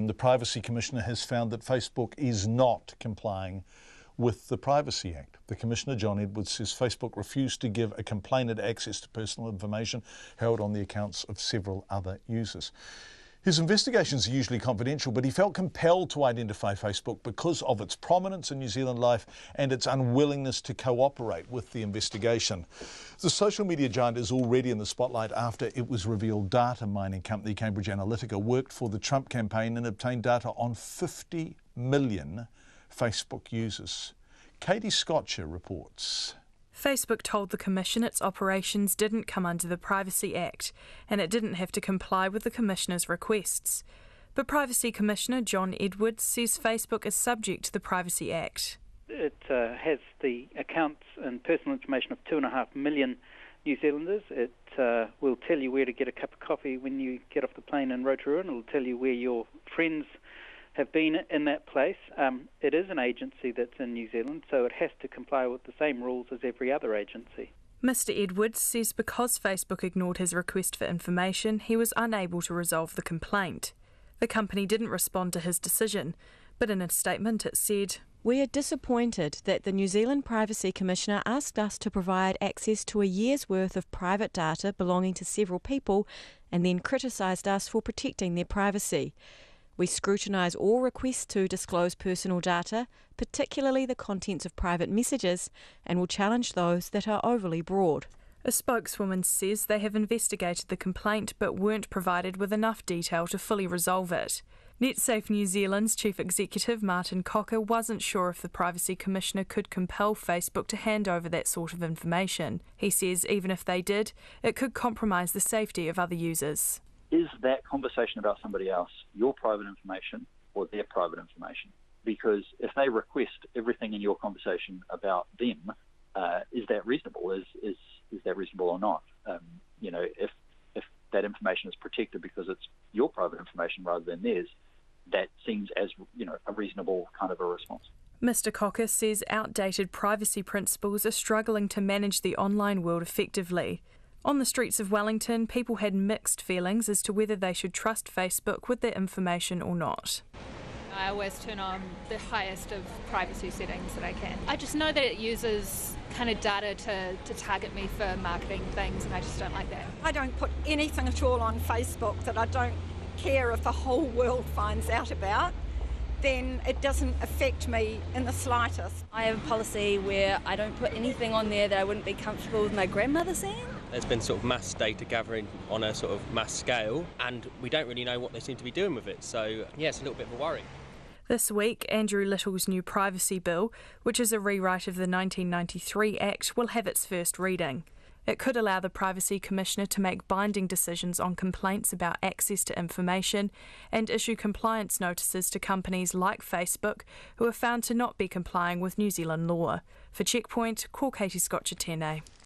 the Privacy Commissioner has found that Facebook is not complying with the Privacy Act. The Commissioner, John Edwards, says Facebook refused to give a complainant access to personal information held on the accounts of several other users. His investigations are usually confidential, but he felt compelled to identify Facebook because of its prominence in New Zealand life and its unwillingness to cooperate with the investigation. The social media giant is already in the spotlight after it was revealed data mining company Cambridge Analytica worked for the Trump campaign and obtained data on 50 million Facebook users. Katie Scotcher reports. Facebook told the Commission its operations didn't come under the Privacy Act and it didn't have to comply with the Commissioner's requests. But Privacy Commissioner John Edwards says Facebook is subject to the Privacy Act. It has the accounts and personal information of 2.5 million New Zealanders. It will tell you where to get a cup of coffee when you get off the plane in Rotorua, and it will tell you where your friends have been in that place. It is an agency that's in New Zealand, so it has to comply with the same rules as every other agency. Mr Edwards says because Facebook ignored his request for information, he was unable to resolve the complaint. The company didn't respond to his decision, but in a statement it said, "We are disappointed that the New Zealand Privacy Commissioner asked us to provide access to a year's worth of private data belonging to several people and then criticised us for protecting their privacy. We scrutinise all requests to disclose personal data, particularly the contents of private messages, and will challenge those that are overly broad." A spokeswoman says they have investigated the complaint but weren't provided with enough detail to fully resolve it. NetSafe New Zealand's Chief Executive Martin Cocker wasn't sure if the Privacy Commissioner could compel Facebook to hand over that sort of information. He says even if they did, it could compromise the safety of other users. Is that conversation about somebody else your private information or their private information? Because if they request everything in your conversation about them, is that reasonable? Is that reasonable or not? If that information is protected because it's your private information rather than theirs, that seems as a reasonable kind of a response. Mr Cocker says outdated privacy principles are struggling to manage the online world effectively. On the streets of Wellington, people had mixed feelings as to whether they should trust Facebook with their information or not. I always turn on the highest of privacy settings that I can. I just know that it uses kind of data to target me for marketing things, and I just don't like that. I don't put anything at all on Facebook that I don't care if the whole world finds out about. Then it doesn't affect me in the slightest. I have a policy where I don't put anything on there that I wouldn't be comfortable with my grandmother seeing. There's been sort of mass data gathering on a sort of mass scale, and we don't really know what they seem to be doing with it. So, yeah, it's a little bit of a worry. This week, Andrew Little's new privacy bill, which is a rewrite of the 1993 Act, will have its first reading. It could allow the Privacy Commissioner to make binding decisions on complaints about access to information and issue compliance notices to companies like Facebook who are found to not be complying with New Zealand law. For Checkpoint, call Katie Scotcher Tēnei.